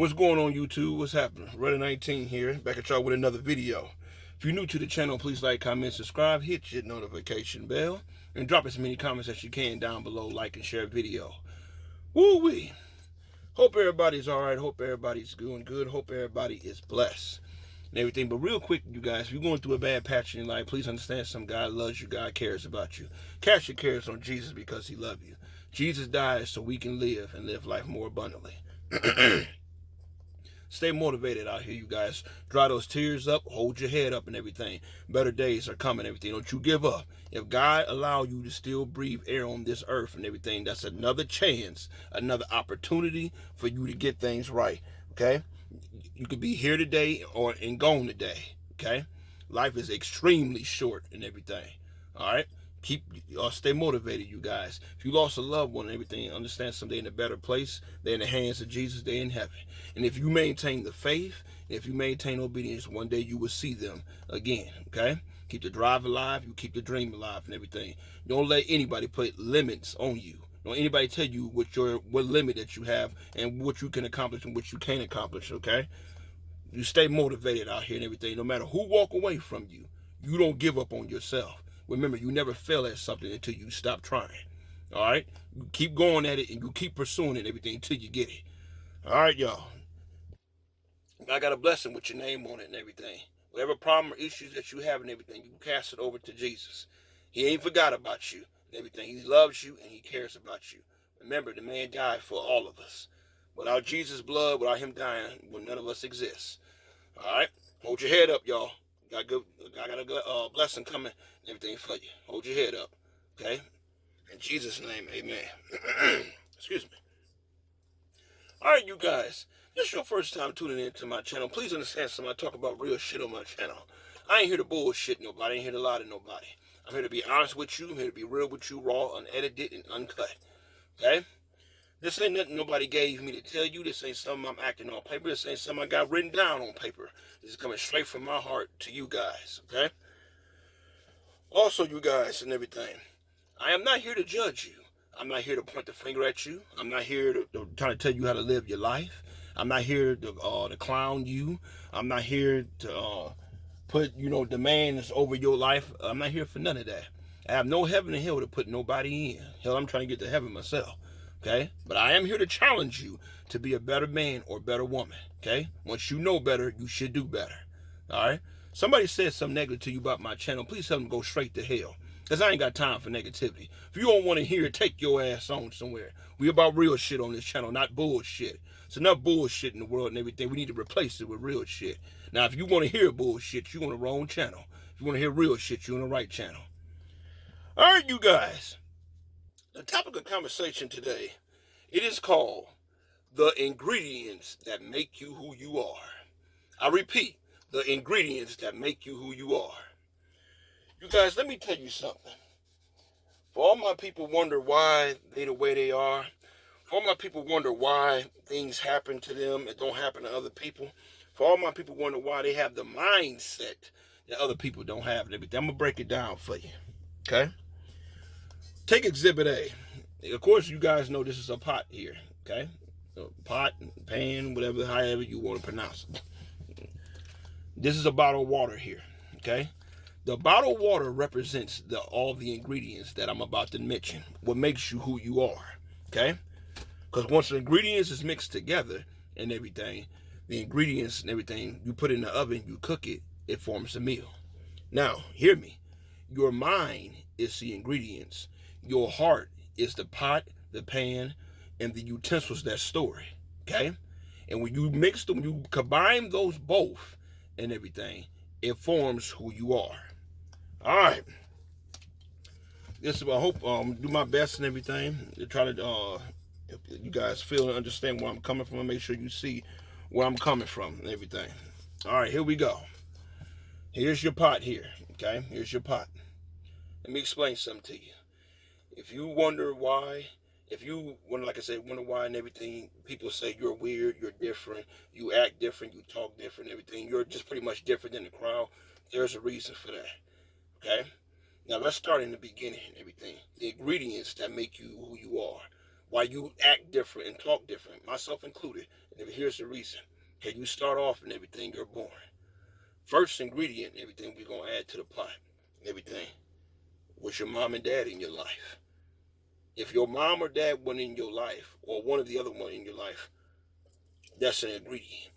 What's going on, YouTube? What's happening? Rudder 19 here, back at y'all with another video. If you're new to the channel, please like, comment, subscribe, hit your notification bell, and drop as many comments as you can down below, like and share video. Woo-wee! Hope everybody's alright, hope everybody's doing good, hope everybody is blessed and everything. But real quick, you guys, if you're going through a bad patch in your life, please understand some God loves you, God cares about you. Cast your cares on Jesus because he loves you. Jesus died so we can live and live life more abundantly. Stay motivated out here, you guys. Dry those tears up, hold your head up and everything. Better days are coming, everything. Don't you give up. If God allow you to still breathe air on this earth and everything, that's another chance, another opportunity for you to get things right, okay? You could be here today and gone today, okay? Life is extremely short and everything, all right? Stay motivated, you guys. If you lost a loved one and everything, understand someday in a better place. They're in the hands of Jesus. They're in heaven. And if you maintain the faith, if you maintain obedience, one day you will see them again. Okay? Keep the drive alive. You keep the dream alive and everything. Don't let anybody put limits on you. Don't anybody tell you what limit that you have and what you can accomplish and what you can't accomplish. Okay? You stay motivated out here and everything. No matter who walk away from you, you don't give up on yourself. Remember, you never fail at something until you stop trying. All right? You keep going at it and you keep pursuing it and everything until you get it. All right, y'all. I got a blessing with your name on it and everything. Whatever problem or issues that you have and everything, you cast it over to Jesus. He ain't forgot about you and everything. He loves you and he cares about you. Remember, the man died for all of us. Without Jesus' blood, without him dying, well, none of us exist. All right? Hold your head up, y'all. I got a blessing coming and everything for you. Hold your head up, okay? In Jesus' name, amen. Excuse me. All right, you guys. This is your first time tuning into my channel. Please understand something. I talk about real shit on my channel. I ain't here to bullshit nobody. I ain't here to lie to nobody. I'm here to be honest with you. I'm here to be real with you, raw, unedited, and uncut. Okay? This ain't nothing nobody gave me to tell you. This ain't something I'm acting on paper. This ain't something I got written down on paper. This is coming straight from my heart to you guys, okay? Also, you guys and everything, I am not here to judge you. I'm not here to point the finger at you. I'm not here to try to tell you how to live your life. I'm not here to clown you. I'm not here to put, demands over your life. I'm not here for none of that. I have no heaven and hell to put nobody in. Hell, I'm trying to get to heaven myself. Okay? But I am here to challenge you to be a better man or better woman. Okay? Once you know better, you should do better. All right? Somebody said something negative to you about my channel. Please tell them to go straight to hell. Because I ain't got time for negativity. If you don't want to hear it, take your ass on somewhere. We about real shit on this channel, not bullshit. It's enough bullshit in the world and everything. We need to replace it with real shit. Now, if you want to hear bullshit, you're on the wrong channel. If you want to hear real shit, you're on the right channel. All right, you guys. The topic of conversation today, it is called the ingredients that make you who you are. I repeat, the ingredients that make you who you are. You guys, let me tell you something. For all my people wonder why they the way they are, for all my people wonder why things happen to them and don't happen to other people, for all my people wonder why they have the mindset that other people don't have and everything, I'm going to break it down for you. Okay? Take Exhibit A. Of course, you guys know this is a pot here, okay? A pot, pan, whatever, however you want to pronounce it. This is a bottle of water here, okay? The bottle of water represents all the ingredients that I'm about to mention, what makes you who you are, okay? Because once the ingredients is mixed together and everything, the ingredients and everything, you put it in the oven, you cook it, it forms a meal. Now, hear me. Your mind is the ingredients. Your heart is the pot, the pan, and the utensils that store it, okay? And when you mix them, you combine those both and everything, it forms who you are. All right. This is, I hope do my best and everything to try to you guys feel and understand where I'm coming from and make sure you see where I'm coming from and everything. All right, here we go. Here's your pot here, okay? Here's your pot. Let me explain something to you. If you wonder why, like I said, wonder why and everything, people say you're weird, you're different, you act different, you talk different, everything, you're just pretty much different than the crowd, there's a reason for that, okay? Now, let's start in the beginning and everything. The ingredients that make you who you are. why you act different and talk different, myself included. And here's the reason. Okay, you start off and everything, you're born. First ingredient and everything we're going to add to the pot and everything was your mom and dad in your life. If your mom or dad wasn't in your life, or one of the other one in your life, that's an ingredient.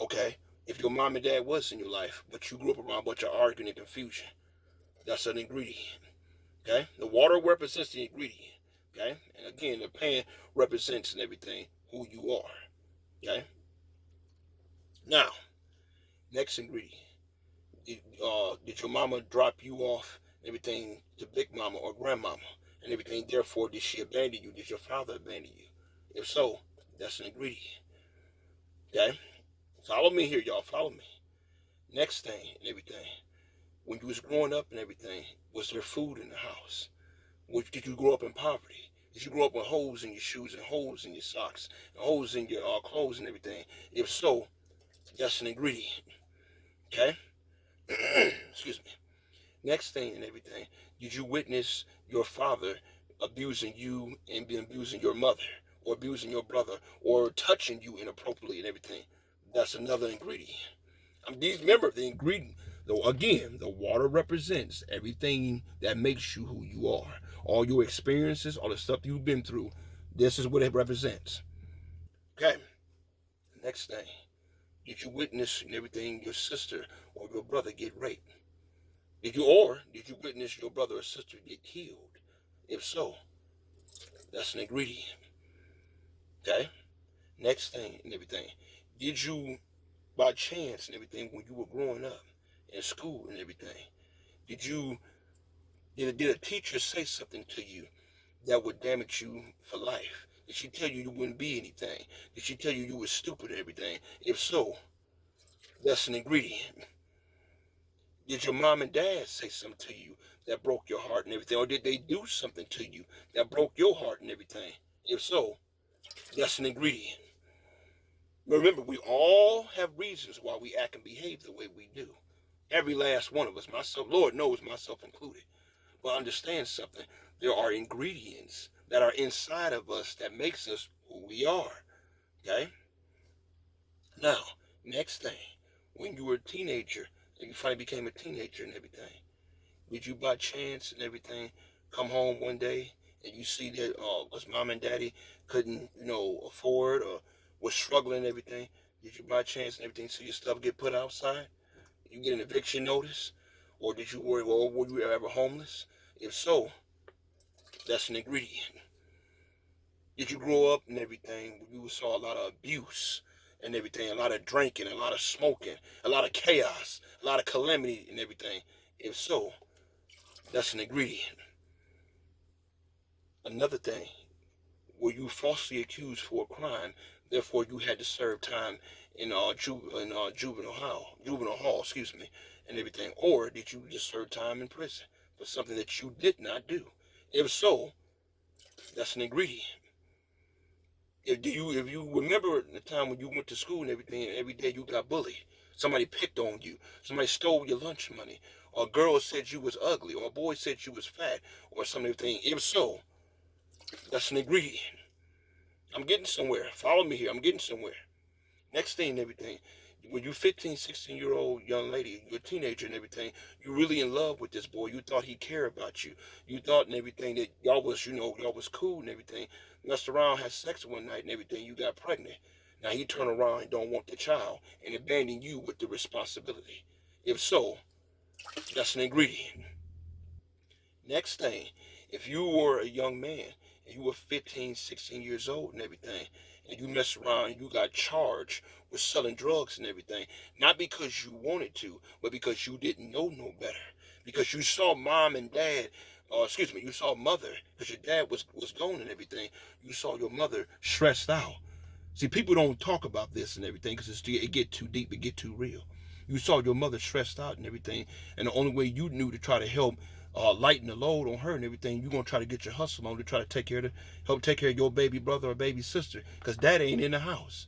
Okay? If your mom and dad was in your life, but you grew up around a bunch of arguing and confusion, that's an ingredient. Okay? The water represents the ingredient. Okay? And again, the pan represents and everything who you are. Okay? Now, next ingredient. Did your mama drop you off and everything to big mama or grandmama and everything? Therefore, did she abandon you? Did your father abandon you? If so, that's an ingredient. Okay? Follow me here, y'all. Follow me. Next thing and everything. When you was growing up and everything, was there food in the house? Did you grow up in poverty? Did you grow up with holes in your shoes and holes in your socks and holes in your clothes and everything? If so, that's an ingredient. Okay? Excuse me. Next thing and everything, did you witness your father abusing you and abusing your mother, or abusing your brother, or touching you inappropriately and everything? That's another ingredient. Remember, the ingredient, though, again, the water represents everything that makes you who you are. All your experiences, all the stuff you've been through, this is what it represents. Okay. Next thing, did you witness and everything your sister or your brother get raped? Did you witness your brother or sister get killed? If so, that's an ingredient. Okay? Next thing and everything, did you, by chance and everything, when you were growing up in school and everything, did a teacher say something to you that would damage you for life? Did she tell you wouldn't be anything? Did she tell you were stupid and everything? If so, that's an ingredient. Did your mom and dad say something to you that broke your heart and everything? Or did they do something to you that broke your heart and everything? If so, that's an ingredient. Remember, we all have reasons why we act and behave the way we do. Every last one of us, myself, Lord knows, myself included. But understand something. There are ingredients that are inside of us that makes us who we are. Okay? Now, next thing, when you were a teenager, and you finally became a teenager and everything, did you by chance and everything come home one day and you see that because mom and daddy couldn't, afford or was struggling and everything? Did you by chance and everything see your stuff get put outside? You get an eviction notice? Or did you worry, well, were you ever homeless? If so, that's an ingredient. Did you grow up and everything where you saw a lot of abuse and everything, a lot of drinking, a lot of smoking, a lot of chaos, a lot of calamity and everything? If so, that's an ingredient. Another thing, were you falsely accused for a crime, therefore you had to serve time in juvenile hall, and everything? Or did you just serve time in prison for something that you did not do? If so, that's an ingredient. If you remember the time when you went to school and everything, and every day you got bullied, somebody picked on you, somebody stole your lunch money, or a girl said you was ugly, or a boy said you was fat, or something. If so, that's an ingredient. I'm getting somewhere. Follow me here. I'm getting somewhere. Next thing and everything, when you 15, 16-year-old young lady, you're a teenager and everything, you're really in love with this boy. You thought he'd care about you. You thought and everything that y'all was cool and everything. Messed around, had sex one night and everything. You got pregnant. Now he turn around and don't want the child and abandon you with the responsibility. If so, that's an ingredient. Next thing, if you were a young man and you were 15, 16 years old and everything, and you messed around and you got charged with selling drugs and everything, not because you wanted to, but because you didn't know no better. Because you saw mom and dad, you saw mother, because your dad was gone and everything. You saw your mother stressed out. See, people don't talk about this and everything because it get too deep, it get too real. You saw your mother stressed out and everything, and the only way you knew to try to help lighten the load on her and everything, you're gonna try to get your hustle on to try to help take care of your baby brother or baby sister, because dad ain't in the house.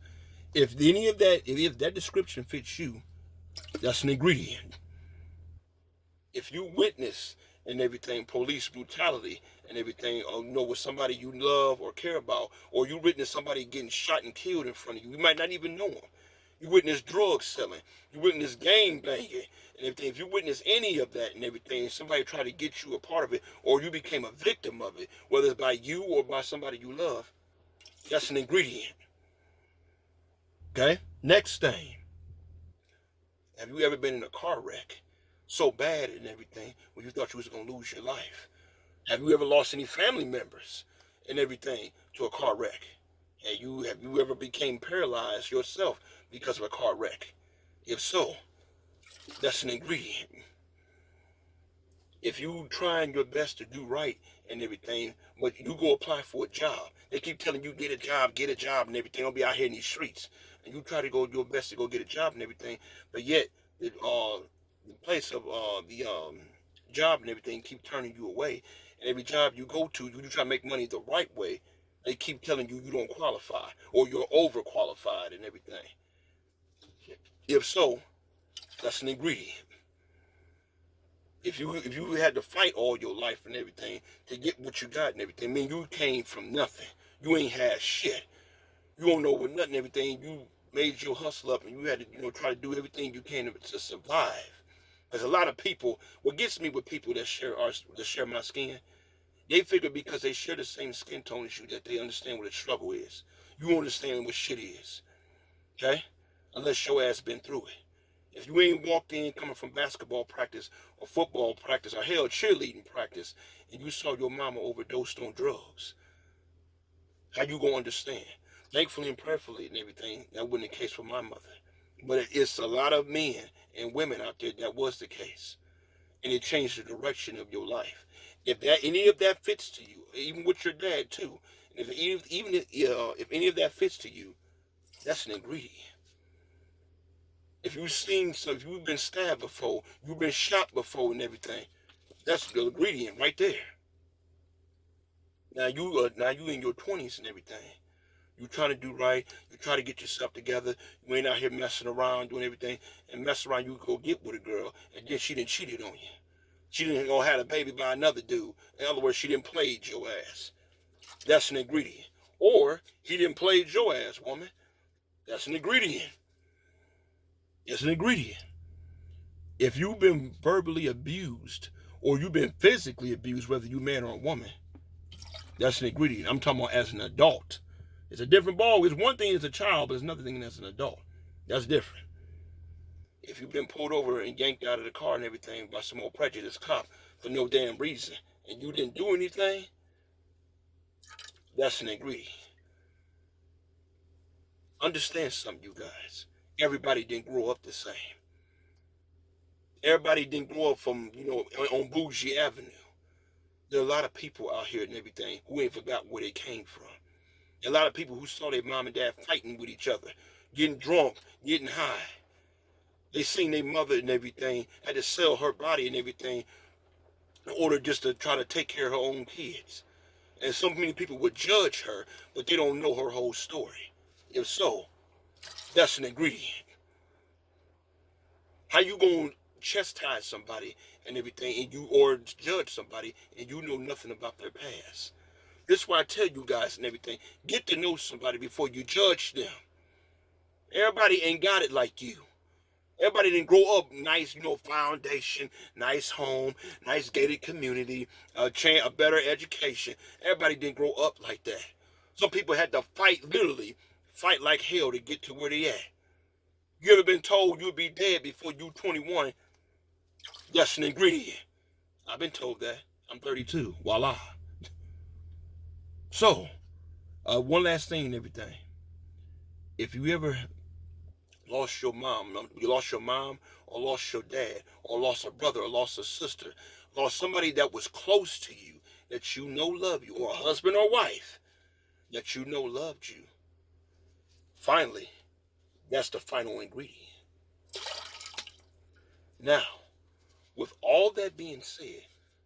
If that description fits you, that's an ingredient. If you witness and everything, police brutality and everything, or with somebody you love or care about, or you witness somebody getting shot and killed in front of you. You might not even know them. You witness drug selling, you witness gang banging and everything. If you witness any of that and everything, somebody tried to get you a part of it, or you became a victim of it, whether it's by you or by somebody you love, that's an ingredient. Okay? Next thing. Have you ever been in a car wreck so bad and everything when you thought you was going to lose your life? Have you ever lost any family members and everything to a car wreck? Have you ever became paralyzed yourself because of a car wreck? If so, that's an ingredient. If you trying your best to do right and everything, but you go apply for a job, they keep telling you get a job and everything, don't be out here in these streets. And you try to go your best to go get a job and everything, but yet the place of the job and everything keep turning you away. And every job you go to, you try to make money the right way, they keep telling you you don't qualify or you're overqualified and everything. If so, that's an ingredient. If you had to fight all your life and everything to get what you got and everything, I mean, you came from nothing. You ain't had shit. You don't know what nothing, everything. You made your hustle up and you had to, try to do everything you can to survive. There's a lot of people. What gets me with people that share my skin, they figure because they share the same skin tone as you that they understand what a struggle is. You understand what shit is, okay? Unless your ass been through it. If you ain't walked in coming from basketball practice or football practice or hell cheerleading practice and you saw your mama overdosed on drugs, how you gonna understand? Thankfully and prayerfully and everything, that wasn't the case for my mother. But it's a lot of men and women out there that was the case. And it changed the direction of your life. If any of that fits to you, even with your dad too, if any of that fits to you, that's an ingredient. If you've been stabbed before, you've been shot before and everything, that's the ingredient right there. Now you in your 20s and everything. You trying to do right. You try to get yourself together. You ain't out here messing around, doing everything, and mess around. You go get with a girl, and then she done cheated on you. She didn't go have a baby by another dude. In other words, she didn't play your ass. That's an ingredient. Or he didn't play your ass, woman. That's an ingredient. It's an ingredient. If you've been verbally abused or you've been physically abused, whether you're man or a woman, that's an ingredient. I'm talking about as an adult. It's a different ball. It's one thing as a child, but it's another thing as an adult. That's different. If you've been pulled over and yanked out of the car and everything by some old prejudiced cop for no damn reason, and you didn't do anything, that's an ingredient. Understand something, you guys. Everybody didn't grow up the same. Everybody didn't grow up from, on Bougie Avenue. There are a lot of people out here and everything who ain't forgot where they came from. A lot of people who saw their mom and dad fighting with each other, getting drunk, getting high. They seen their mother and everything, had to sell her body and everything in order just to try to take care of her own kids. And so many people would judge her, but they don't know her whole story. If so, that's an ingredient. How you gonna chastise somebody and everything, or judge somebody, and you know nothing about their past? This is why I tell you guys and everything, get to know somebody before you judge them. Everybody ain't got it like you. Everybody didn't grow up nice, foundation, nice home, nice gated community, a better education. Everybody didn't grow up like that. Some people had to literally fight like hell to get to where they at. You ever been told you'll be dead before you 21? That's an ingredient. I've been told that. I'm 32. Voila. So, one last thing and everything. If you ever lost your mom or lost your dad or lost a brother or lost a sister, lost somebody that was close to you, that you know loved you, or a husband or wife that you know loved you, finally, that's the final ingredient. Now, with all that being said,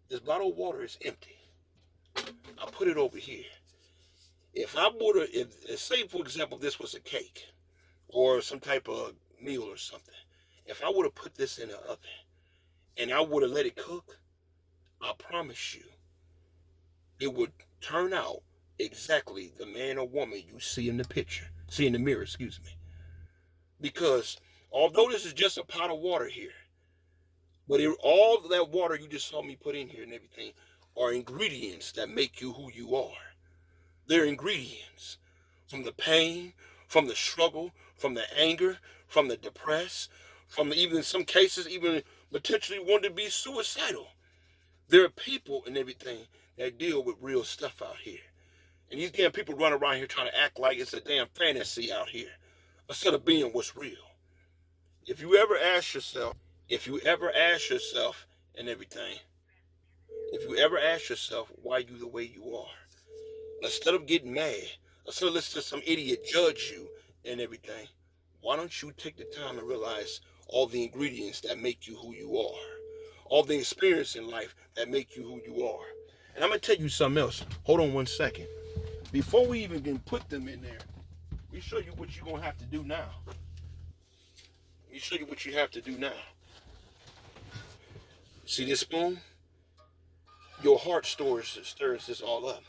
this bottle of water is empty. I put it over here. If say for example, this was a cake or some type of meal or something, if I would have put this in the oven and I would have let it cook, I promise you, it would turn out exactly the man or woman you see in the picture, see in the mirror, excuse me. Because although this is just a pot of water here, but all that water you just saw me put in here and everything are ingredients that make you who you are. They're ingredients from the pain, from the struggle, from the anger, from the depressed, from even in some cases, even potentially wanting to be suicidal. There are people and everything that deal with real stuff out here. And these damn people run around here trying to act like it's a damn fantasy out here instead of being what's real. If you ever ask yourself, and everything, if you ever ask yourself why you the way you are, instead of getting mad, instead of listening to some idiot judge you and everything, why don't you take the time and realize all the ingredients that make you who you are, all the experience in life that make you who you are. And I'm going to tell you something else. Hold on one second. Before we even can put them in there, let me show you what you're going to have to do now. Let me show you what you have to do now. See this spoon? Your heart stirs this all up.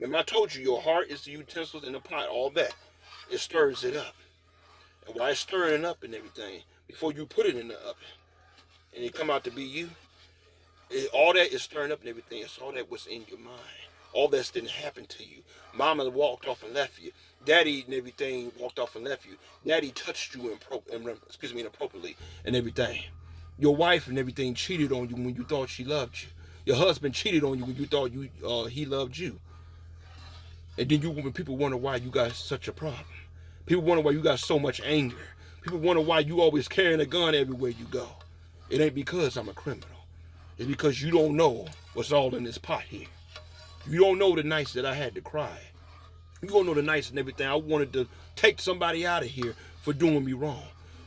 Remember I told you your heart is the utensils in the pot, all that. It stirs it up. And while it's stirring it up and everything, before you put it in the oven, and it come out to be you, all that is stirring up and everything. It's all that was in your mind. All that's didn't happen to you. Mama walked off and left you. Daddy and everything walked off and left you. Daddy touched you inappropriately and everything. Your wife and everything cheated on you when you thought she loved you. Your husband cheated on you when you thought he loved you. And then when people wonder why you got such a problem. People wonder why you got so much anger. People wonder why you always carrying a gun everywhere you go. It ain't because I'm a criminal. It's because you don't know what's all in this pot here. You don't know the nights that I had to cry. You don't know the nights and everything I wanted to take somebody out of here for doing me wrong.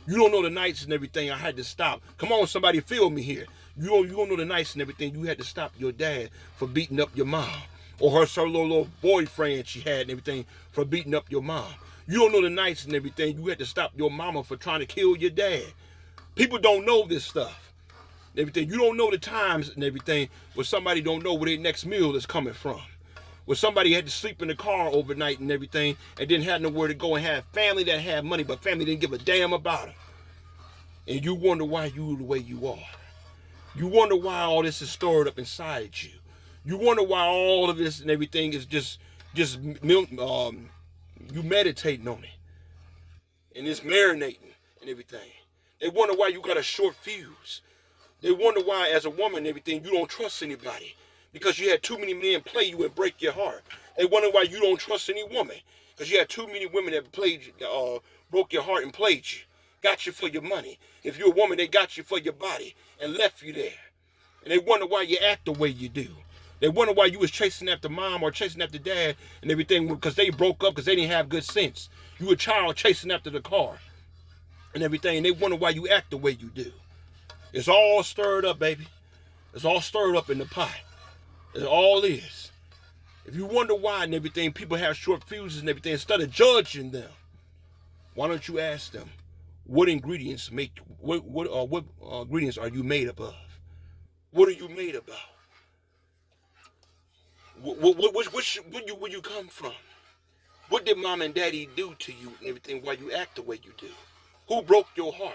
You don't know the nights and everything I had to stop. Come on, somebody feel me here. You don't know the nights and everything you had to stop your dad for beating up your mom. Or her little boyfriend she had and everything for beating up your mom. You don't know the nights and everything you had to stop your mama for trying to kill your dad. People don't know this stuff. Everything. You don't know the times and everything where somebody don't know where their next meal is coming from. Where somebody had to sleep in the car overnight and everything and didn't have nowhere to go and have family that had money, but family didn't give a damn about them. And you wonder why you the way you are. You wonder why all this is stored up inside you. You wonder why all of this and everything is just you meditating on it. And it's marinating and everything. They wonder why you got a short fuse. They wonder why, as a woman and everything, you don't trust anybody. Because you had too many men play you and break your heart. They wonder why you don't trust any woman. Because you had too many women that broke your heart and played you. Got you for your money. If you're a woman, they got you for your body and left you there. And they wonder why you act the way you do. They wonder why you was chasing after mom or chasing after dad and everything because they broke up because they didn't have good sense. You were a child chasing after the car and everything. And they wonder why you act the way you do. It's all stirred up, baby. It's all stirred up in the pot. It all is. If you wonder why and everything, people have short fuses and everything, instead of judging them, why don't you ask them, what ingredients ingredients are you made up of? What are you made about? Where you come from? What did mom and daddy do to you and everything while you act the way you do? Who broke your heart?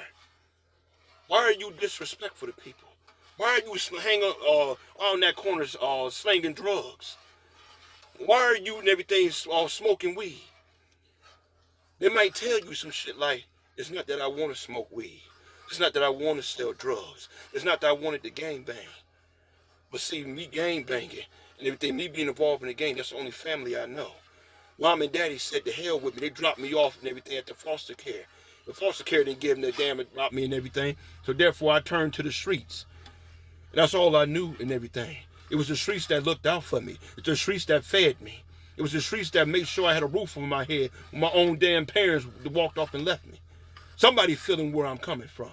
Why are you disrespectful to people? Why are you hanging on that corner slanging drugs? Why are you and everything smoking weed? They might tell you some shit like, it's not that I want to smoke weed. It's not that I want to sell drugs. It's not that I wanted to gang bang. But see, me gang banging and everything, me being involved in the gang, that's the only family I know. Mom and daddy said to hell with me. They dropped me off and everything at the foster care. The foster care didn't give them the damn about me and everything. So therefore I turned to the streets. And that's all I knew and everything. It was the streets that looked out for me. It's the streets that fed me. It was the streets that made sure I had a roof over my head when my own damn parents walked off and left me. Somebody feeling where I'm coming from.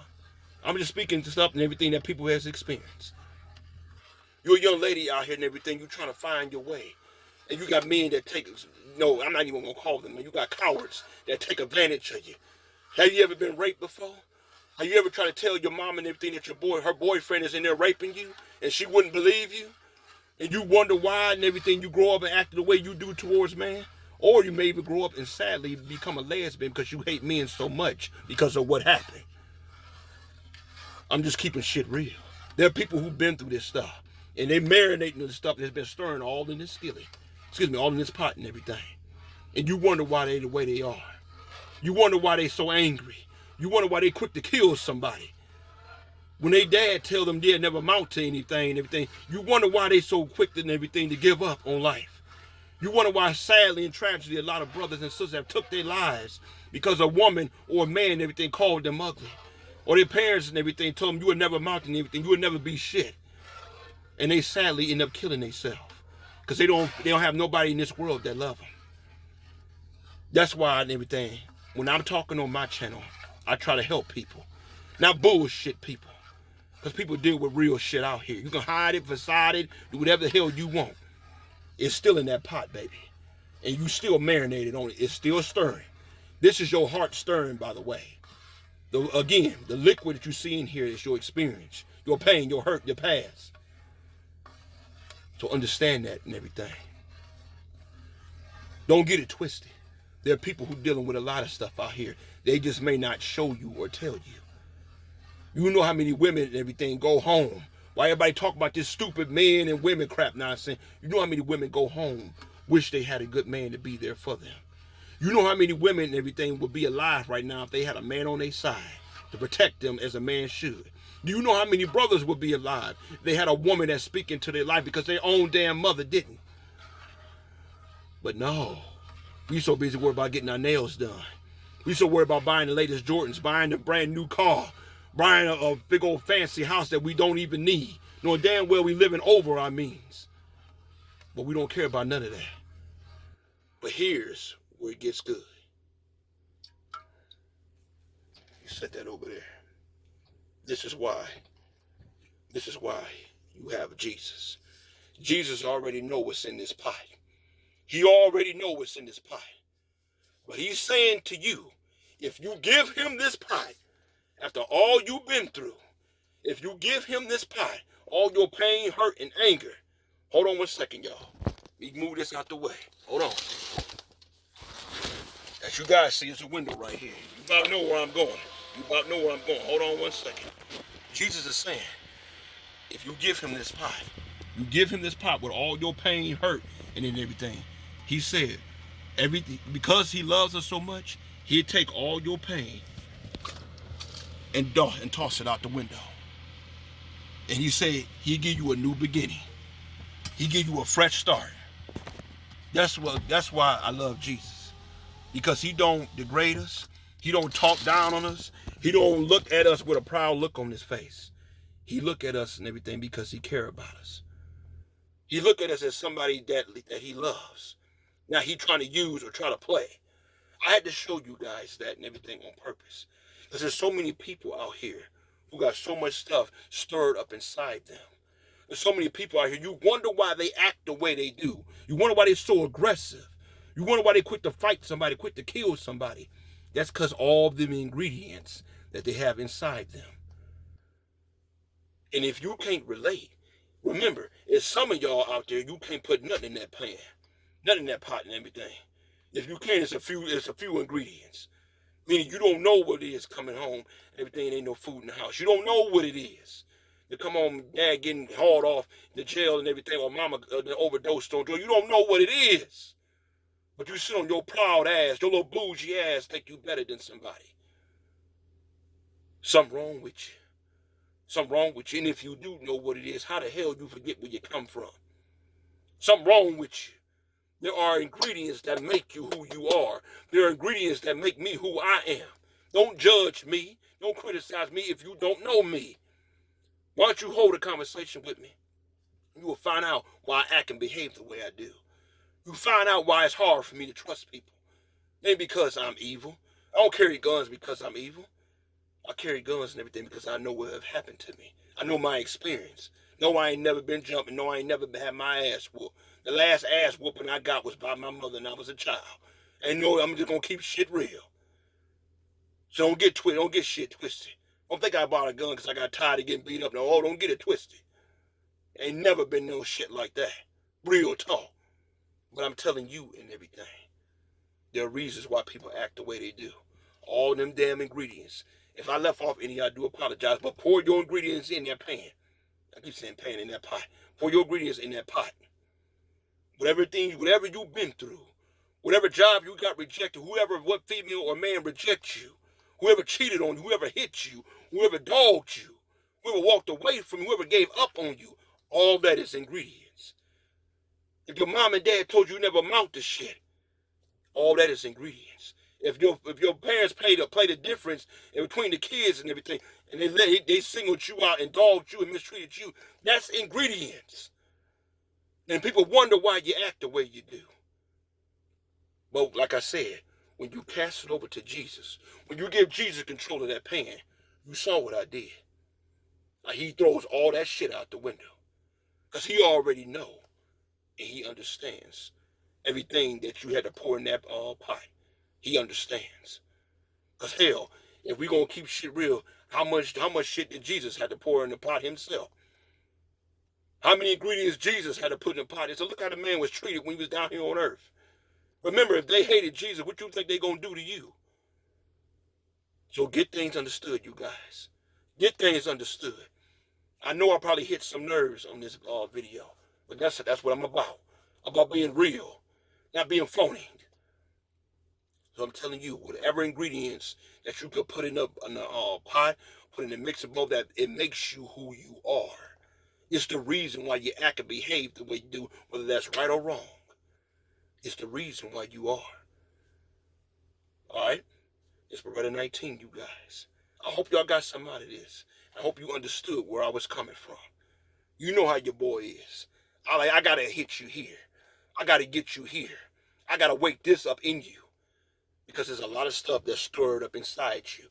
I'm just speaking to stuff and everything that people has experienced. You're a young lady out here and everything. You're trying to find your way. And you got men that take, no, I'm not even going to call them. You got cowards that take advantage of you. Have you ever been raped before? Have you ever tried to tell your mom and everything that her boyfriend is in there raping you, and she wouldn't believe you? And you wonder why and everything, you grow up and act the way you do towards man? Or you may even grow up and sadly become a lesbian because you hate men so much because of what happened. I'm just keeping shit real. There are people who've been through this stuff, and they marinating in the stuff that's been stirring all in this skillet. All in this pot and everything. And you wonder why they the way they are. You wonder why they so angry. You wonder why they quick to kill somebody. When they dad tell them they'll never amount to anything and everything, you wonder why they so quick and everything to give up on life. You wonder why, sadly and tragically, a lot of brothers and sisters have took their lives because a woman or a man and everything called them ugly. Or their parents and everything told them you would never amount to anything, you would never be shit. And they sadly end up killing themselves because they don't have nobody in this world that love them. That's why and everything, when I'm talking on my channel, I try to help people, not bullshit people. Because people deal with real shit out here. You can hide it, facade it, do whatever the hell you want. It's still in that pot, baby. And you still marinated on it. It's still stirring. This is your heart stirring, by the way. Again, the liquid that you see in here is your experience, your pain, your hurt, your past. So understand that and everything. Don't get it twisted. There are people who are dealing with a lot of stuff out here. They just may not show you or tell you. You know how many women and everything go home. Why everybody talk about this stupid men and women crap nonsense? You know how many women go home, wish they had a good man to be there for them. You know how many women and everything would be alive right now if they had a man on their side to protect them as a man should. Do you know how many brothers would be alive if they had a woman that's speaking to their life because their own damn mother didn't? But no, we so busy worried about getting our nails done. We so worried about buying the latest Jordans, buying a brand new car, buying a big old fancy house that we don't even need, knowing damn well we living over our means. But we don't care about none of that. But here's where it gets good. You set that over there. This is why you have Jesus. Jesus already knows what's in this pot. He already knows what's in this pot. But he's saying to you, if you give him this pot, after all you've been through, if you give him this pot, all your pain, hurt, and anger, hold on 1 second, y'all. Let me move this out the way. Hold on. As you guys see, it's a window right here. You about know where I'm going. Hold on 1 second. Jesus is saying, if you give him this pot, you give him this pot with all your pain, hurt, and then everything. He said, everything, because he loves us so much, he'll take all your pain and toss it out the window. And he said he'll give you a new beginning. He give you a fresh start. That's why I love Jesus. Because he don't degrade us. He don't talk down on us. He don't look at us with a proud look on his face. He look at us and everything because he care about us. He look at us as somebody that he loves. Now he trying to use or try to play. I had to show you guys that and everything on purpose. Because there's so many people out here who got so much stuff stirred up inside them. There's so many people out here, you wonder why they act the way they do. You wonder why they're so aggressive. You wonder why they quit to fight somebody, quit to kill somebody. That's because all of the ingredients that they have inside them. And if you can't relate, remember, there's some of y'all out there, you can't put nothing in that pan, nothing in that pot and everything. If you can, it's a few ingredients. Meaning you don't know what it is coming home, everything ain't no food in the house. You don't know what it is. To come home, dad getting hauled off the jail and everything, or mama overdosed on drugs. You don't know what it is. But you sit on your proud ass, your little bougie ass, think you better than somebody. Something wrong with you. Something wrong with you. And if you do know what it is, how the hell you forget where you come from? Something wrong with you. There are ingredients that make you who you are. There are ingredients that make me who I am. Don't judge me. Don't criticize me if you don't know me. Why don't you hold a conversation with me? You will find out why I act and behave the way I do. You find out why it's hard for me to trust people. Ain't because I'm evil. I don't carry guns because I'm evil. I carry guns and everything because I know what have happened to me. I know my experience. No, I ain't never been jumping. No, I ain't never had my ass whooped. The last ass whooping I got was by my mother and I was a child. And no, I'm just going to keep shit real. So don't get shit twisted. Don't think I bought a gun because I got tired of getting beat up. No, oh, don't get it twisted. Ain't never been no shit like that. Real talk. But I'm telling you and everything, there are reasons why people act the way they do. All them damn ingredients. If I left off any, I do apologize. But pour your ingredients in that pan. I keep saying pan, in that pot. Pour your ingredients in that pot. Whatever you've been through, whatever job you got rejected, what female or man rejects you, whoever cheated on you, whoever hit you, whoever dogged you, whoever walked away from you, whoever gave up on you, all that is ingredients. If your mom and dad told you never amount to shit, all that is ingredients. If your parents play the difference in between the kids and everything, and they singled you out and dogged you and mistreated you, that's ingredients. And people wonder why you act the way you do. But like I said, when you cast it over to Jesus, when you give Jesus control of that pan, you saw what I did. Like, he throws all that shit out the window. Because he already know and he understands everything that you had to pour in that pot. He understands. Because hell, if we gonna keep shit real, how much shit did Jesus have to pour in the pot himself? How many ingredients Jesus had to put in the pot? So look how the man was treated when he was down here on earth. Remember, if they hated Jesus, what you think they gonna do to you? So get things understood, you guys. Get things understood. I know I probably hit some nerves on this video, but that's what I'm about. About being real, not being phony. So I'm telling you, whatever ingredients that you could put in the pot, put in the mixer bowl, that it makes you who you are. It's the reason why you act and behave the way you do, whether that's right or wrong. It's the reason why you are. All right? It's Beretta 19, you guys. I hope y'all got something out of this. I hope you understood where I was coming from. You know how your boy is. I got to hit you here. I got to get you here. I got to wake this up in you. Because there's a lot of stuff that's stirred up inside you.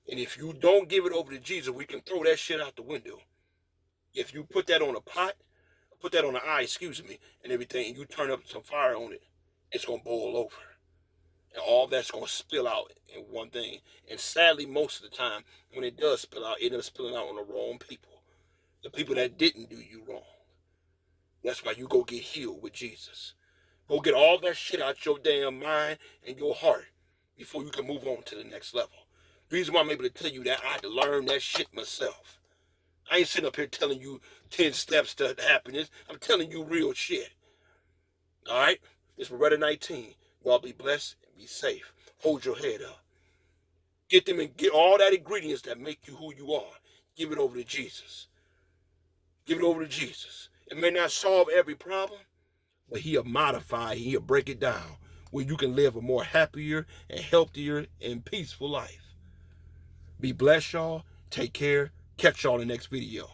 And if you don't give it over to Jesus, we can throw that shit out the window. If you put that on a pot, put that on an eye, and everything, and you turn up some fire on it, it's going to boil over. And all that's going to spill out in one thing. And sadly, most of the time, when it does spill out, it ends up spilling out on the wrong people. The people that didn't do you wrong. That's why you go get healed with Jesus. Go get all that shit out your damn mind and your heart before you can move on to the next level. The reason why I'm able to tell you that, I had to learn that shit myself. I ain't sitting up here telling you 10 steps to happiness. I'm telling you real shit. All right? It's Beretta 19. Y'all be blessed and be safe. Hold your head up. Get them and get all that ingredients that make you who you are. Give it over to Jesus. Give it over to Jesus. It may not solve every problem, but he'll modify, he'll break it down where you can live a more happier and healthier and peaceful life. Be blessed, y'all. Take care. Catch y'all in the next video.